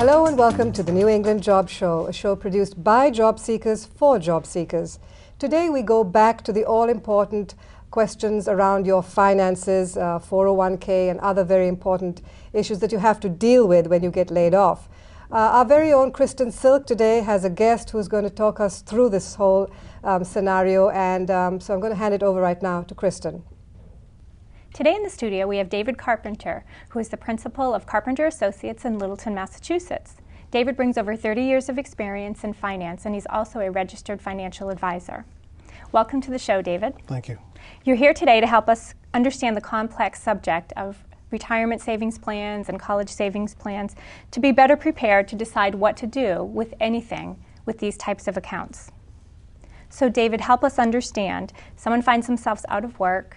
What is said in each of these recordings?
Hello and welcome to the New England Job Show, a show produced by job seekers for job seekers. Today we go back to the all-important questions around your finances, 401k and other very important issues that you have to deal with when you get laid off. Our very own Kristen Silk today has a guest who's going to talk us through this whole scenario, and so I'm going to hand it over right now to Kristen. Today in the studio we have David Carpenter, who is the principal of Carpenter Associates in Littleton, Massachusetts. David brings over 30 years of experience in finance, and he's also a registered financial advisor. Welcome to the show, David. Thank you. You're here today to help us understand the complex subject of retirement savings plans and college savings plans to be better prepared to decide what to do with anything with these types of accounts. So David, help us understand. Someone finds themselves out of work.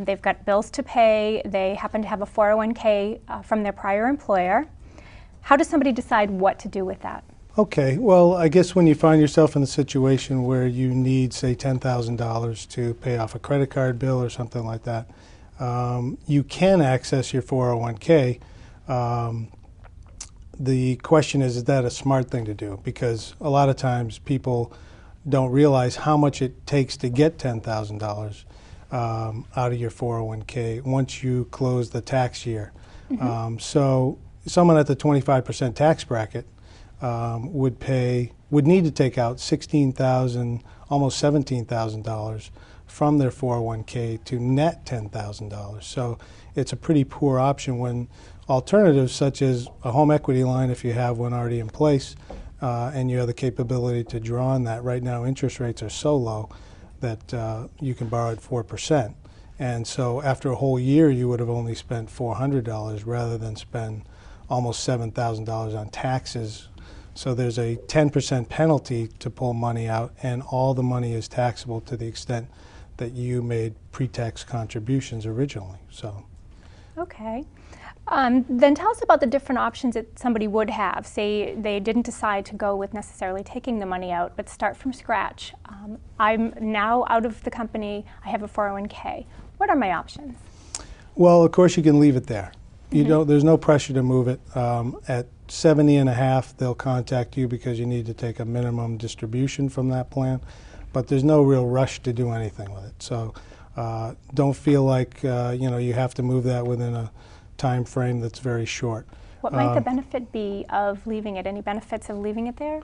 They've got bills to pay. They happen to have a 401k from their prior employer. How does somebody decide what to do with that? Okay, well, I guess when you find yourself in a situation where you need, say, $10,000 to pay off a credit card bill or something like that, you can access your 401k. The question is that a smart thing to do? Because a lot of times people don't realize how much it takes to get $10,000 out of your 401k once you close the tax year. Mm-hmm. So someone at the 25% tax bracket would need to take out $16,000, almost $17,000 from their 401k to net $10,000. So it's a pretty poor option when alternatives such as a home equity line, if you have one already in place, and you have the capability to draw on that. Right now interest rates are so low that you can borrow at 4%. And so after a whole year, you would have only spent $400 rather than spend almost $7,000 on taxes. So there's a 10% penalty to pull money out, and all the money is taxable to the extent that you made pre-tax contributions originally. So. Okay. Then tell us about the different options that somebody would have. Say they didn't decide to go with necessarily taking the money out, but start from scratch. I'm now out of the company. I have a 401k. What are my options? Well, of course, you can leave it there. You don't. There's no pressure to move it. At 70 and a half, they'll contact you because you need to take a minimum distribution from that plan. But there's no real rush to do anything with it. So don't feel like you have to move that within a time frame that's very short. What might the benefit be of leaving it? Any benefits of leaving it there?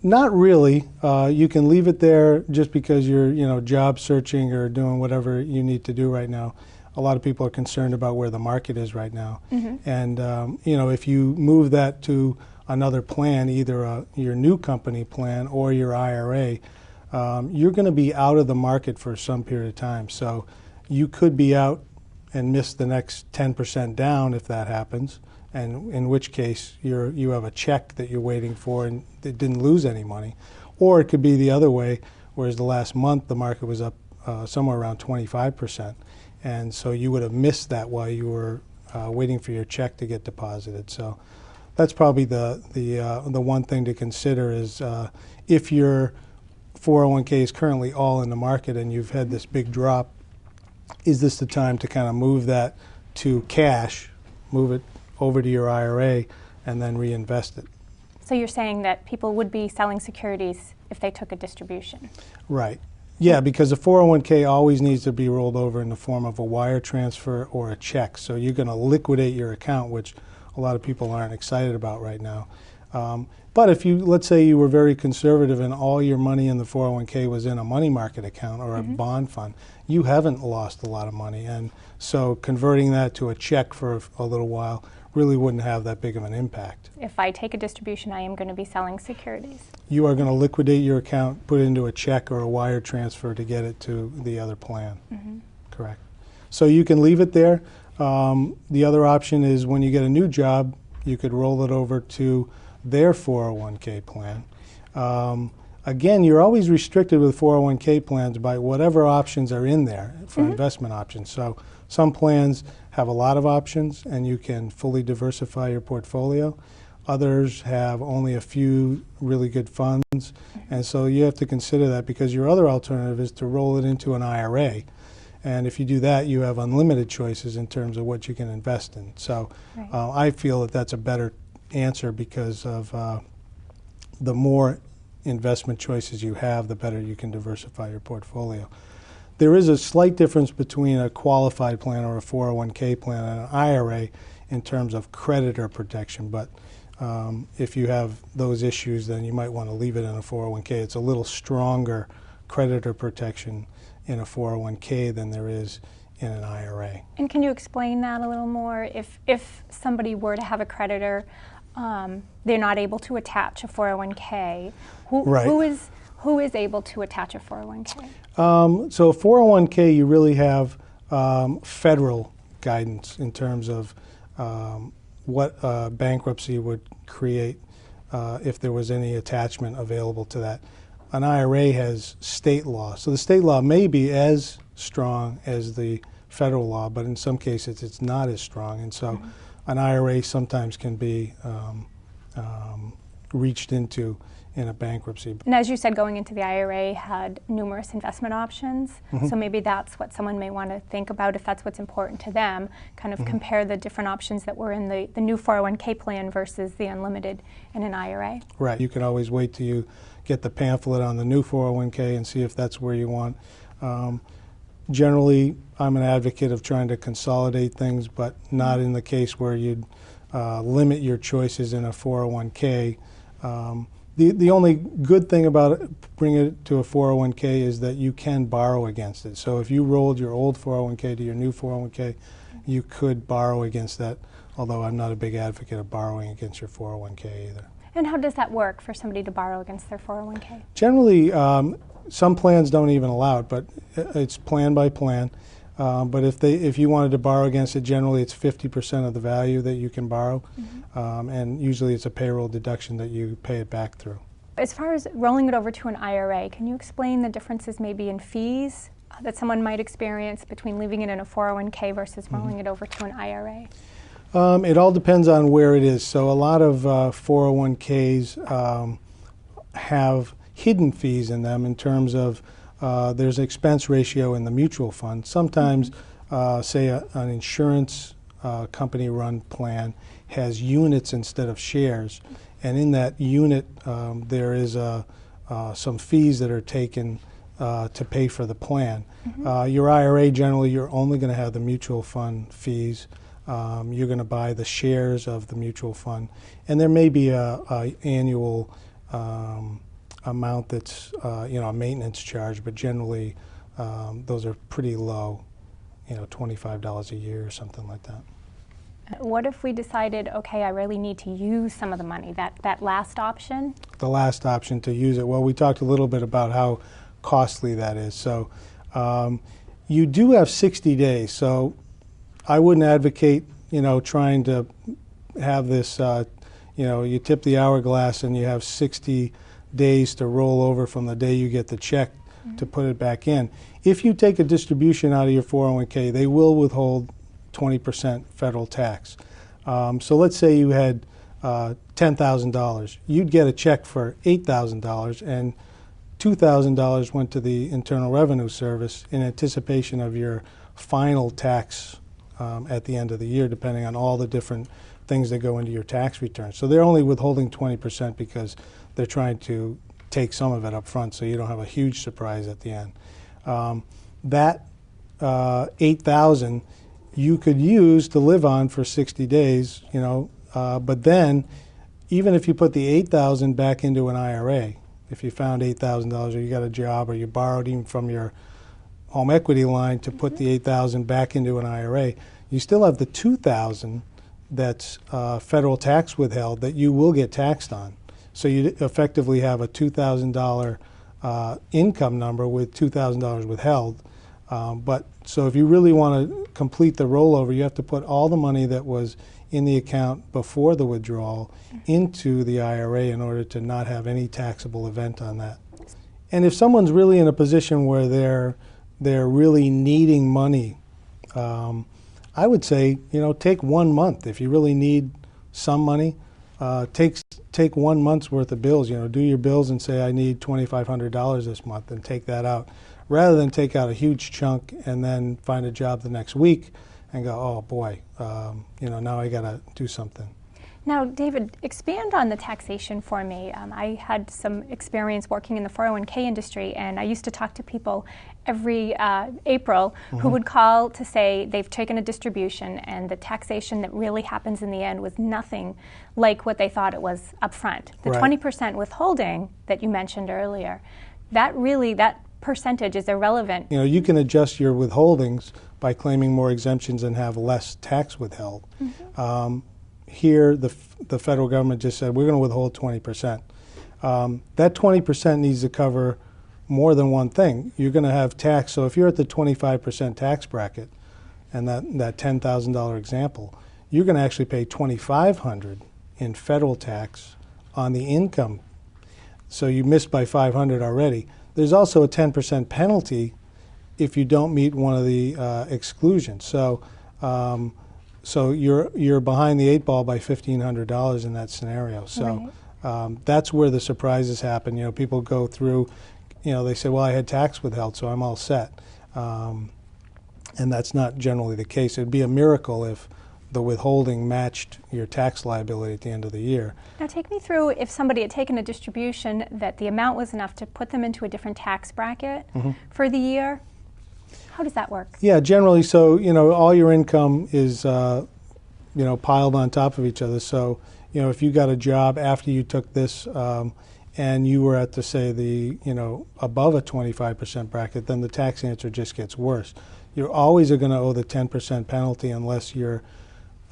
Not really. You can leave it there just because you're job searching or doing whatever you need to do right now. A lot of people are concerned about where the market is right now. Mm-hmm. And if you move that to another plan, either your new company plan or your IRA, you're going to be out of the market for some period of time. So you could be out and miss the next 10% down if that happens, and in which case you have a check that you're waiting for and it didn't lose any money. Or it could be the other way, whereas the last month the market was up somewhere around 25%, and so you would have missed that while you were waiting for your check to get deposited. So that's probably the one thing to consider is if your 401k is currently all in the market and you've had this big drop, is this the time to kind of move that to cash, move it over to your IRA, and then reinvest it? So you're saying that people would be selling securities if they took a distribution? Right. Yeah, because the 401k always needs to be rolled over in the form of a wire transfer or a check. So you're going to liquidate your account, which a lot of people aren't excited about right now. But if let's say you were very conservative and all your money in the 401k was in a money market account or a bond fund, you haven't lost a lot of money. And so converting that to a check for a little while really wouldn't have that big of an impact. If I take a distribution, I am going to be selling securities. You are going to liquidate your account, put it into a check or a wire transfer to get it to the other plan. Mm-hmm. Correct. So you can leave it there. The other option is when you get a new job, you could roll it over to their 401k plan. Again, you're always restricted with 401k plans by whatever options are in there for investment options. So some plans have a lot of options and you can fully diversify your portfolio. Others have only a few really good funds. And so you have to consider that because your other alternative is to roll it into an IRA. And if you do that, you have unlimited choices in terms of what you can invest in. So I feel that that's a better answer because of the more investment choices you have, the better you can diversify your portfolio. There is a slight difference between a qualified plan or a 401k plan and an IRA in terms of creditor protection, but if you have those issues, then you might want to leave it in a 401k. It's a little stronger creditor protection in a 401k than there is in an IRA. And can you explain that a little more? If somebody were to have a creditor, they're not able to attach a 401k. Right. Who is able to attach a 401k? So 401k, you really have federal guidance in terms of what bankruptcy would create if there was any attachment available to that. An IRA has state law. So the state law may be as strong as the federal law, but in some cases it's not as strong. And so an IRA sometimes can be reached into in a bankruptcy. And as you said, going into the IRA had numerous investment options, so maybe that's what someone may want to think about if that's what's important to them, kind of compare the different options that were in the new 401k plan versus the unlimited in an IRA. Right. You can always wait till you get the pamphlet on the new 401k and see if that's where you want. Generally, I'm an advocate of trying to consolidate things, but not in the case where you'd limit your choices in a 401k. The only good thing about bringing it to a 401k is that you can borrow against it. So if you rolled your old 401k to your new 401k, you could borrow against that, although I'm not a big advocate of borrowing against your 401k either. And how does that work for somebody to borrow against their 401k? Generally, some plans don't even allow it, but it's plan by plan. But if you wanted to borrow against it, generally it's 50% of the value that you can borrow, and usually it's a payroll deduction that you pay it back through. As far as rolling it over to an IRA, can you explain the differences maybe in fees that someone might experience between leaving it in a 401k versus rolling it over to an IRA? It all depends on where it is. So a lot of 401ks have hidden fees in them in terms of there's an expense ratio in the mutual fund. Sometimes, say, an insurance company-run plan has units instead of shares, and in that unit there is some fees that are taken to pay for the plan. Your IRA, generally, you're only going to have the mutual fund fees. You're going to buy the shares of the mutual fund, and there may be a annual amount that's a maintenance charge, but generally those are pretty low, $25 a year or something like that. What if we decided, okay, I really need to use some of the money, that last option? The last option to use it. Well, we talked a little bit about how costly that is. So you do have 60 days. So I wouldn't advocate, trying to have this, you tip the hourglass and you have 60 days to roll over from the day you get the check to put it back in. If you take a distribution out of your 401k, they will withhold 20% federal tax. So let's say you had $10,000. You'd get a check for $8,000 and $2,000 went to the Internal Revenue Service in anticipation of your final tax at the end of the year, depending on all the different things that go into your tax return. So they're only withholding 20% because they're trying to take some of it up front so you don't have a huge surprise at the end. That $8,000 you could use to live on for 60 days, but then even if you put the $8,000 back into an IRA, if you found $8,000 or you got a job or you borrowed even from your home equity line to put the $8,000 back into an IRA, you still have the $2,000 that's federal tax withheld that you will get taxed on. So you effectively have a $2,000 income number with $2,000 withheld. So if you really want to complete the rollover, you have to put all the money that was in the account before the withdrawal into the IRA in order to not have any taxable event on that. And if someone's really in a position where they're really needing money, I would say, take 1 month. If you really need some money, take 1 month's worth of bills. Do your bills and say, I need $2,500 this month, and take that out, rather than take out a huge chunk and then find a job the next week and go, oh boy, now I got to do something. Now, David, expand on the taxation for me. I had some experience working in the 401k industry, and I used to talk to people every April who would call to say they've taken a distribution and the taxation that really happens in the end was nothing like what they thought it was up front. The 20% withholding that you mentioned earlier, that percentage is irrelevant. You know, you can adjust your withholdings by claiming more exemptions and have less tax withheld. Here, the federal government just said, we're going to withhold 20%. That 20% needs to cover more than one thing. You're going to have tax, so if you're at the 25% tax bracket, and that $10,000 example, you're going to actually pay $2,500 in federal tax on the income. So you missed by $500 already. There's also a 10% penalty if you don't meet one of the exclusions. So you're behind the eight ball by $1,500 in that scenario. So that's where the surprises happen. You know, people go through, you know, they say, well, I had tax withheld, so I'm all set. And that's not generally the case. It'd be a miracle if the withholding matched your tax liability at the end of the year. Now take me through, if somebody had taken a distribution that the amount was enough to put them into a different tax bracket for the year. How does that work? Yeah, generally, so, you know, all your income is, you know, piled on top of each other. So, you know, if you got a job after you took this and you were at, the, say, the, you know, above a 25% bracket, then the tax answer just gets worse. You're always going to owe the 10% penalty unless you're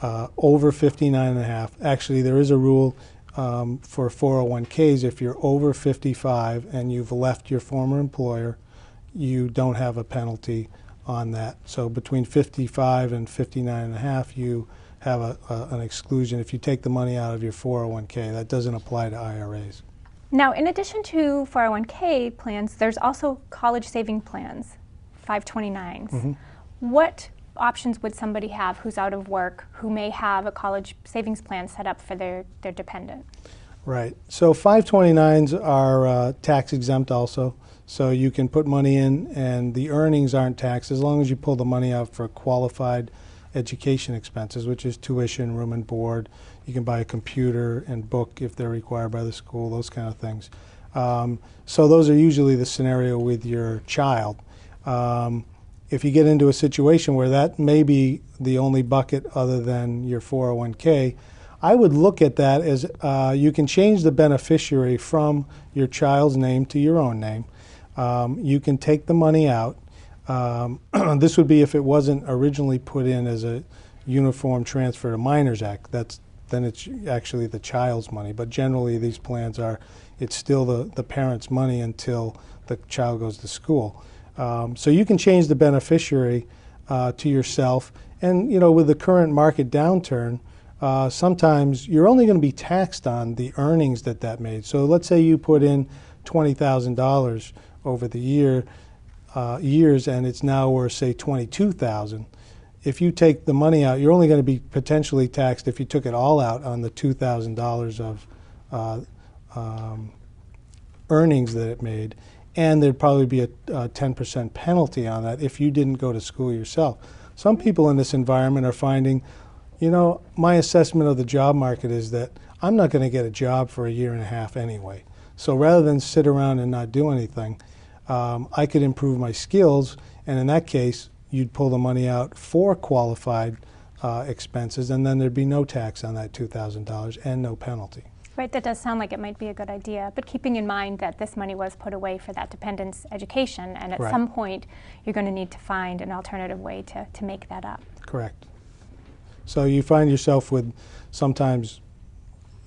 over 59.5. Actually, there is a rule for 401k's. If you're over 55 and you've left your former employer, you don't have a penalty on that. So between 55 and 59.5, you have an exclusion if you take the money out of your 401k. That doesn't apply to IRAs. Now, in addition to 401k plans, there's also college saving plans, 529's. What options would somebody have who's out of work, who may have a college savings plan set up for their dependent? Right. So 529's are tax exempt also. So you can put money in and the earnings aren't taxed as long as you pull the money out for qualified education expenses, which is tuition, room and board. You can buy a computer and book if they're required by the school, those kind of things. So those are usually the scenario with your child. If you get into a situation where that may be the only bucket other than your 401k, I would look at that as you can change the beneficiary from your child's name to your own name. You can take the money out. This would be if it wasn't originally put in as a Uniform Transfer to Minors Act. Then it's actually the child's money. But generally these plans it's still the parent's money until the child goes to school. So you can change the beneficiary to yourself. And, you know, with the current market downturn, sometimes you're only going to be taxed on the earnings that made. So let's say you put in $20,000 over the years and it's now worth, say, $22,000. If you take the money out, you're only going to be potentially taxed if you took it all out on the $2,000 of earnings that it made. And there'd probably be a 10% penalty on that if you didn't go to school yourself. Some people in this environment are finding, you know, my assessment of the job market is that I'm not going to get a job for a year and a half anyway. So rather than sit around and not do anything, I could improve my skills, and in that case, you'd pull the money out for qualified expenses, and then there'd be no tax on that $2,000 and no penalty. Right, that does sound like it might be a good idea, but keeping in mind that this money was put away for that dependent's education, and at some point you're going to need to find an alternative way to make that up. Correct. So you find yourself with sometimes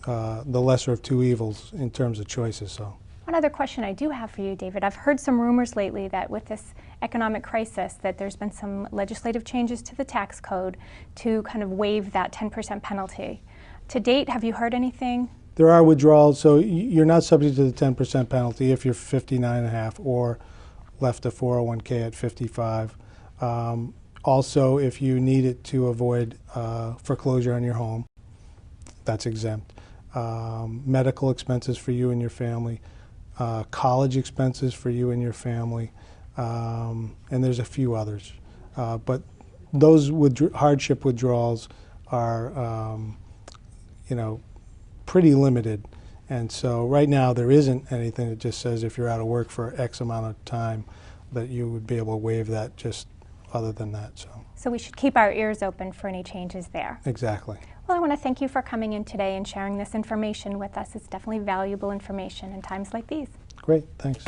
the lesser of two evils in terms of choices. So. One other question I do have for you, David. I've heard some rumors lately that with this economic crisis that there's been some legislative changes to the tax code to kind of waive that 10% penalty. To date, have you heard anything? There are withdrawals, so you're not subject to the 10% penalty if you're 59.5 or left a 401k at 55. Also, if you need it to avoid foreclosure on your home, that's exempt. Medical expenses for you and your family, college expenses for you and your family, and there's a few others. But those hardship withdrawals are pretty limited. And so right now there isn't anything that just says if you're out of work for X amount of time that you would be able to waive that just other than that. So we should keep our ears open for any changes there. Exactly. Well, I want to thank you for coming in today and sharing this information with us. It's definitely valuable information in times like these. Great, thanks.